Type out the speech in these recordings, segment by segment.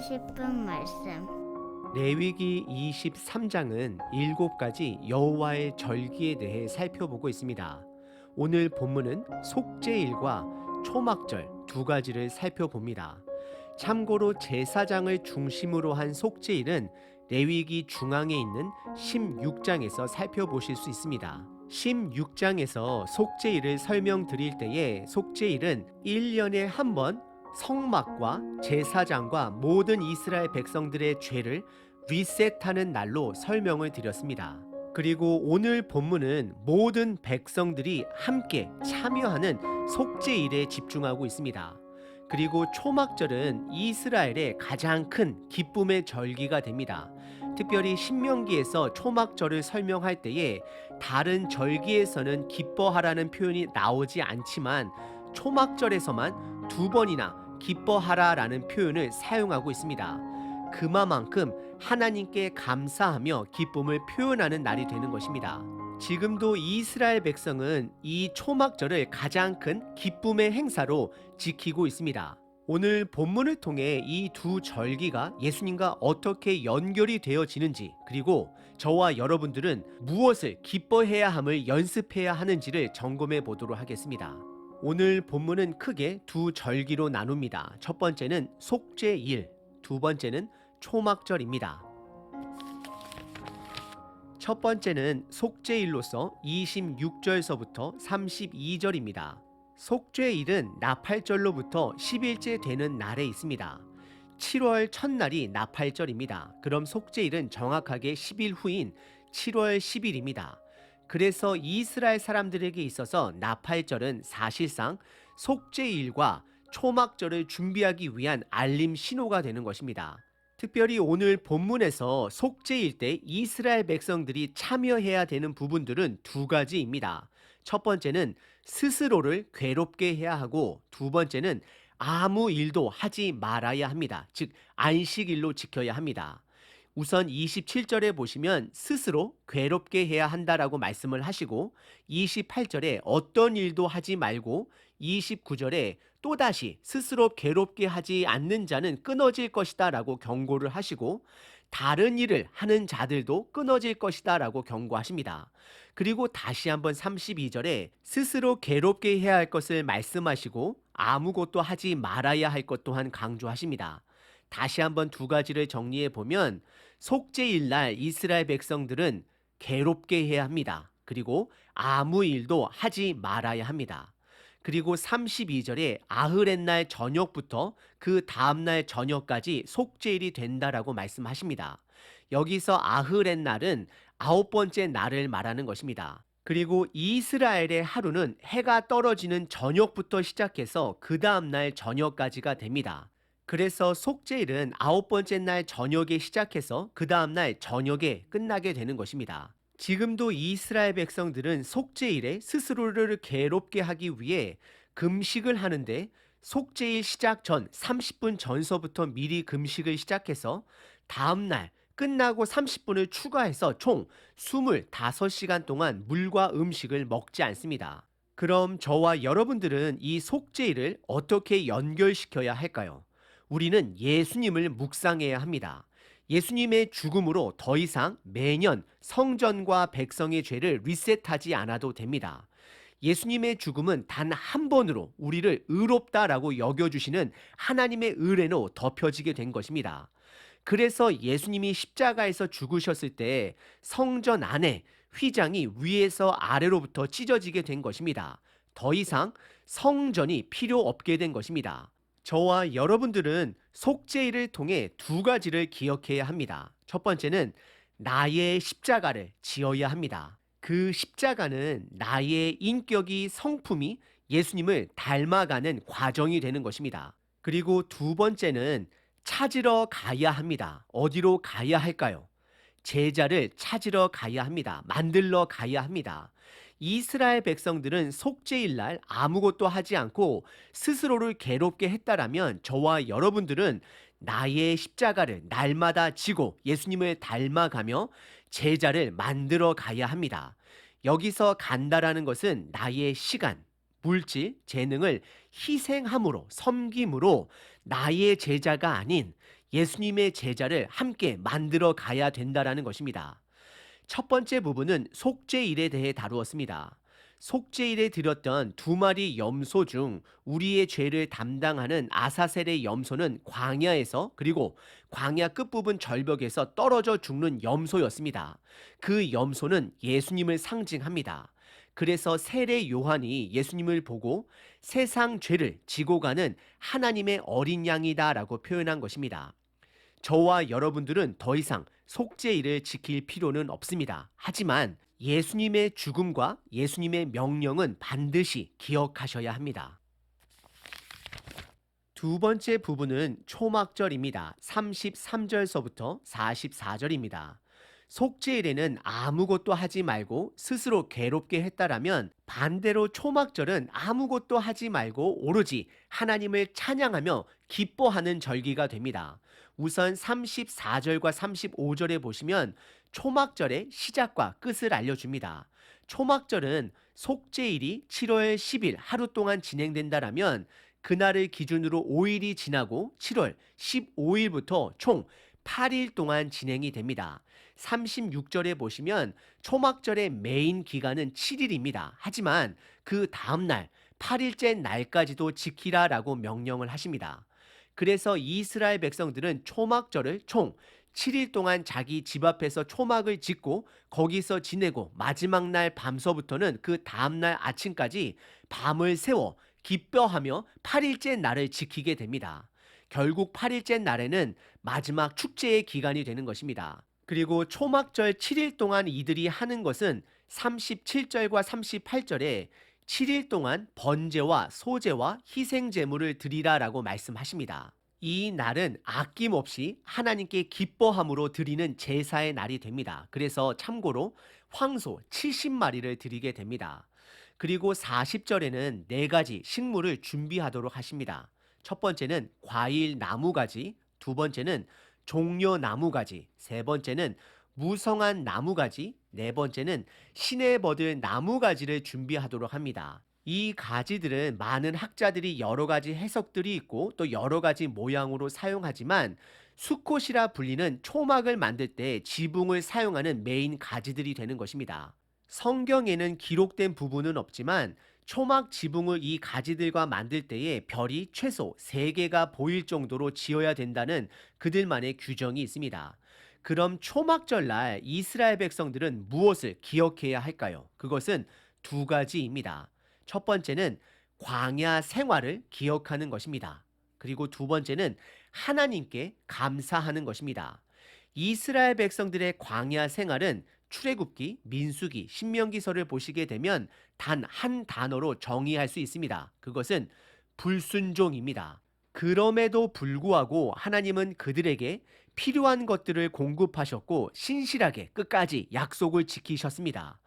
싶은 말씀. 레위기 23장은 7가지 여호와의 절기에 대해 살펴보고 있습니다. 오늘 본문은 속죄일과 초막절 2가지를 살펴봅니다. 참고로 제사장을 중심으로 한 속죄일은 레위기 중앙에 있는 16장에서 살펴보실 수 있습니다. 16장에서 속죄일을 설명드릴 때에 속죄일은 1년에 한 번 성막과 제사장과 모든 이스라엘 백성들의 죄를 리셋하는 날로 설명을 드렸습니다. 그리고 오늘 본문은 모든 백성들이 함께 참여하는 속죄일에 집중하고 있습니다. 그리고 초막절은 이스라엘의 가장 큰 기쁨의 절기가 됩니다. 특별히 신명기에서 초막절을 설명할 때에 다른 절기에서는 기뻐하라는 표현이 나오지 않지만 초막절에서만 2번이나 기뻐하라라는 표현을 사용하고 있습니다. 그만큼 하나님께 감사하며 기쁨을 표현하는 날이 되는 것입니다. 지금도 이스라엘 백성은 이 초막절을 가장 큰 기쁨의 행사로 지키고 있습니다. 오늘 본문을 통해 이 2절기가 예수님과 어떻게 연결이 되어지는지, 그리고 저와 여러분들은 무엇을 기뻐해야 함을 연습해야 하는지를 점검해 보도록 하겠습니다. 오늘 본문은 크게 2절기로 나눕니다. 첫 번째는 속죄일, 두 번째는 초막절입니다. 첫 번째는 속죄일로서 26절서부터 32절입니다. 속죄일은 나팔절로부터 10일째 되는 날에 있습니다. 7월 첫날이 나팔절입니다. 그럼 속죄일은 정확하게 10일 후인 7월 10일입니다. 그래서 이스라엘 사람들에게 있어서 나팔절은 사실상 속죄일과 초막절을 준비하기 위한 알림 신호가 되는 것입니다. 특별히 오늘 본문에서 속죄일 때 이스라엘 백성들이 참여해야 되는 부분들은 2가지입니다. 첫 번째는 스스로를 괴롭게 해야 하고, 두 번째는 아무 일도 하지 말아야 합니다. 즉 안식일로 지켜야 합니다. 우선 27절에 보시면 스스로 괴롭게 해야 한다라고 말씀을 하시고, 28절에 어떤 일도 하지 말고, 29절에 또다시 스스로 괴롭게 하지 않는 자는 끊어질 것이다 라고 경고를 하시고, 다른 일을 하는 자들도 끊어질 것이다 라고 경고하십니다. 그리고 다시 한번 32절에 스스로 괴롭게 해야 할 것을 말씀하시고 아무것도 하지 말아야 할 것 또한 강조하십니다. 다시 한번 2가지를 정리해 보면 속죄일 날 이스라엘 백성들은 괴롭게 해야 합니다. 그리고 아무 일도 하지 말아야 합니다. 그리고 32절에 아흐렛날 저녁부터 그 다음날 저녁까지 속죄일이 된다라고 말씀하십니다. 여기서 아흐렛날은 9번째 날을 말하는 것입니다. 그리고 이스라엘의 하루는 해가 떨어지는 저녁부터 시작해서 그 다음날 저녁까지가 됩니다. 그래서 속죄일은 9번째 날 저녁에 시작해서 그 다음날 저녁에 끝나게 되는 것입니다. 지금도 이스라엘 백성들은 속죄일에 스스로를 괴롭게 하기 위해 금식을 하는데, 속죄일 시작 전 30분 전서부터 미리 금식을 시작해서 다음날 끝나고 30분을 추가해서 총 25시간 동안 물과 음식을 먹지 않습니다. 그럼 저와 여러분들은 이 속죄일을 어떻게 연결시켜야 할까요? 우리는 예수님을 묵상해야 합니다. 예수님의 죽음으로 더 이상 매년 성전과 백성의 죄를 리셋하지 않아도 됩니다. 예수님의 죽음은 단 한 번으로 우리를 의롭다라고 여겨주시는 하나님의 은혜로 덮여지게 된 것입니다. 그래서 예수님이 십자가에서 죽으셨을 때 성전 안에 휘장이 위에서 아래로부터 찢어지게 된 것입니다. 더 이상 성전이 필요 없게 된 것입니다. 저와 여러분들은 속죄일을 통해 2가지를 기억해야 합니다. 첫 번째는 나의 십자가를 지어야 합니다. 그 십자가는 나의 인격이, 성품이 예수님을 닮아가는 과정이 되는 것입니다. 그리고 2번째는 찾으러 가야 합니다. 어디로 가야 할까요? 제자를 찾으러 가야 합니다. 만들러 가야 합니다. 이스라엘 백성들은 속죄일 날 아무것도 하지 않고 스스로를 괴롭게 했다라면 저와 여러분들은 나의 십자가를 날마다 지고 예수님을 닮아가며 제자를 만들어 가야 합니다. 여기서 간다라는 것은 나의 시간, 물질, 재능을 희생함으로 섬김으로 나의 제자가 아닌 예수님의 제자를 함께 만들어 가야 된다라는 것입니다. 첫 번째 부분은 속죄일에 대해 다루었습니다. 속죄일에 드렸던 두 마리 염소 중 우리의 죄를 담당하는 아사셀의 염소는 광야에서 그리고 광야 끝부분 절벽에서 떨어져 죽는 염소였습니다. 그 염소는 예수님을 상징합니다. 그래서 세례 요한이 예수님을 보고 세상 죄를 지고 가는 하나님의 어린 양이다라고 표현한 것입니다. 저와 여러분들은 더 이상 속죄일을 지킬 필요는 없습니다. 하지만 예수님의 죽음과 예수님의 명령은 반드시 기억하셔야 합니다. 두 번째 부분은 초막절입니다. 33절서부터 44절입니다. 속죄일에는 아무것도 하지 말고 스스로 괴롭게 했다라면 반대로 초막절은 아무것도 하지 말고 오로지 하나님을 찬양하며 기뻐하는 절기가 됩니다. 우선 34절과 35절에 보시면 초막절의 시작과 끝을 알려줍니다. 초막절은 속죄일이 7월 10일 하루 동안 진행된다라면 그날을 기준으로 5일이 지나고 7월 15일부터 총 8일 동안 진행이 됩니다. 36절에 보시면 초막절의 메인 기간은 7일입니다. 하지만 그 다음날 8일째 날까지도 지키라라고 명령을 하십니다. 그래서 이스라엘 백성들은 초막절을 총 7일 동안 자기 집 앞에서 초막을 짓고 거기서 지내고 마지막 날 밤서부터는 그 다음날 아침까지 밤을 새워 기뻐하며 8일째 날을 지키게 됩니다. 결국 8일째 날에는 마지막 축제의 기간이 되는 것입니다. 그리고 초막절 7일 동안 이들이 하는 것은 37절과 38절에 7일 동안 번제와 소제와 희생 제물을 드리라라고 말씀하십니다. 이 날은 아낌없이 하나님께 기뻐함으로 드리는 제사의 날이 됩니다. 그래서 참고로 황소 70마리를 드리게 됩니다. 그리고 40절에는 네 가지 식물을 준비하도록 하십니다. 첫 번째는 과일 나무가지, 두 번째는 종려 나무가지, 세 번째는 무성한 나무가지, 네 번째는 시내버들 나무가지를 준비하도록 합니다. 이 가지들은 많은 학자들이 여러 가지 해석들이 있고 또 여러 가지 모양으로 사용하지만 수꽃이라 불리는 초막을 만들 때 지붕을 사용하는 메인 가지들이 되는 것입니다. 성경에는 기록된 부분은 없지만 초막 지붕을 이 가지들과 만들 때에 별이 최소 3개가 보일 정도로 지어야 된다는 그들만의 규정이 있습니다. 그럼 초막절날 이스라엘 백성들은 무엇을 기억해야 할까요? 그것은 두 가지입니다. 첫 번째는 광야 생활을 기억하는 것입니다. 그리고 두 번째는 하나님께 감사하는 것입니다. 이스라엘 백성들의 광야 생활은 출애굽기, 민수기, 신명기서를 보시게 되면 단 한 단어로 정의할 수 있습니다. 그것은 불순종입니다. 그럼에도 불구하고 하나님은 그들에게 필요한 것들을 공급하셨고 신실하게 끝까지 약속을 지키셨습니다.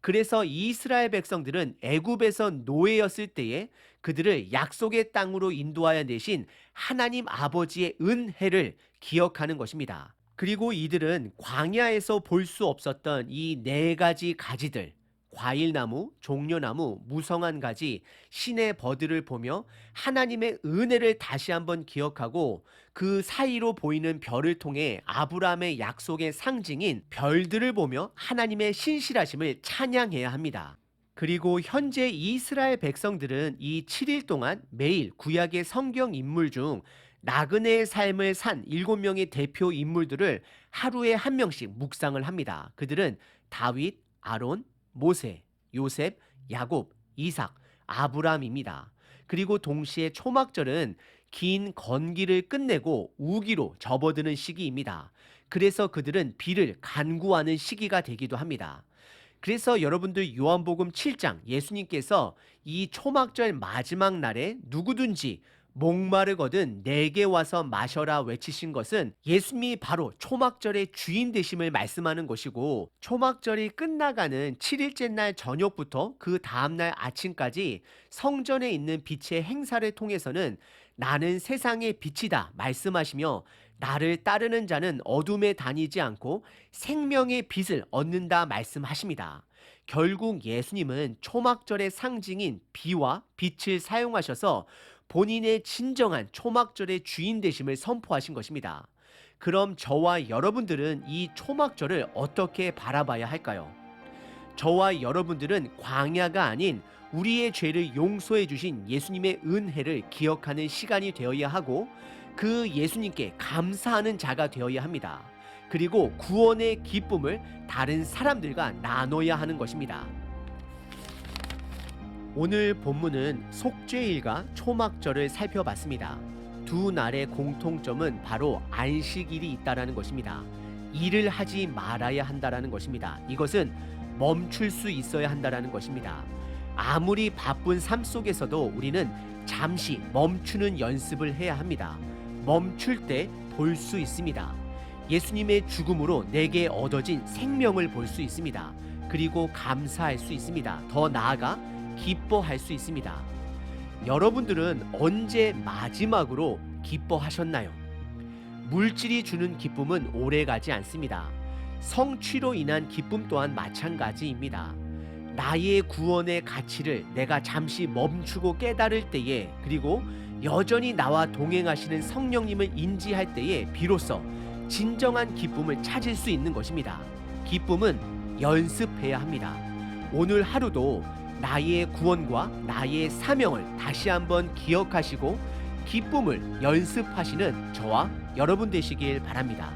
그래서 이스라엘 백성들은 애굽에서 노예였을 때에 그들을 약속의 땅으로 인도하여 내신 하나님 아버지의 은혜를 기억하는 것입니다. 그리고 이들은 광야에서 볼 수 없었던 이 네 가지 가지들, 과일나무, 종려나무, 무성한 가지, 신의 버드를 보며 하나님의 은혜를 다시 한번 기억하고 그 사이로 보이는 별을 통해 아브라함의 약속의 상징인 별들을 보며 하나님의 신실하심을 찬양해야 합니다. 그리고 현재 이스라엘 백성들은 이 7일 동안 매일 구약의 성경 인물 중 나그네의 삶을 산 7명의 대표 인물들을 하루에 한 명씩 묵상을 합니다. 그들은 다윗, 아론, 모세, 요셉, 야곱, 이삭, 아브람입니다. 그리고 동시에 초막절은 긴 건기를 끝내고 우기로 접어드는 시기입니다. 그래서 그들은 비를 간구하는 시기가 되기도 합니다. 그래서 여러분들 요한복음 7장 예수님께서 이 초막절 마지막 날에 누구든지 목마르거든 내게 와서 마셔라 외치신 것은 예수님이 바로 초막절의 주인 되심을 말씀하는 것이고 초막절이 끝나가는 7일째 날 저녁부터 그 다음날 아침까지 성전에 있는 빛의 행사를 통해서는 나는 세상의 빛이다 말씀하시며 나를 따르는 자는 어둠에 다니지 않고 생명의 빛을 얻는다 말씀하십니다. 결국 예수님은 초막절의 상징인 비와 빛을 사용하셔서 본인의 진정한 초막절의 주인 되심을 선포하신 것입니다. 그럼 저와 여러분들은 이 초막절을 어떻게 바라봐야 할까요? 저와 여러분들은 광야가 아닌 우리의 죄를 용서해 주신 예수님의 은혜를 기억하는 시간이 되어야 하고, 그 예수님께 감사하는 자가 되어야 합니다. 그리고 구원의 기쁨을 다른 사람들과 나눠야 하는 것입니다. 오늘 본문은 속죄일과 초막절을 살펴봤습니다. 두 날의 공통점은 바로 안식일이 있다라는 것입니다. 일을 하지 말아야 한다라는 것입니다. 이것은 멈출 수 있어야 한다라는 것입니다. 아무리 바쁜 삶 속에서도 우리는 잠시 멈추는 연습을 해야 합니다. 멈출 때 볼 수 있습니다. 예수님의 죽음으로 내게 얻어진 생명을 볼 수 있습니다. 그리고 감사할 수 있습니다. 더 나아가 기뻐할 수 있습니다. 여러분들은 언제 마지막으로 기뻐하셨나요? 물질이 주는 기쁨은 오래가지 않습니다. 성취로 인한 기쁨 또한 마찬가지입니다. 나의 구원의 가치를 내가 잠시 멈추고 깨달을 때에, 그리고 여전히 나와 동행하시는 성령님을 인지할 때에 비로소 진정한 기쁨을 찾을 수 있는 것입니다. 기쁨은 연습해야 합니다. 오늘 하루도 나의 구원과 나의 사명을 다시 한번 기억하시고 기쁨을 연습하시는 저와 여러분 되시길 바랍니다.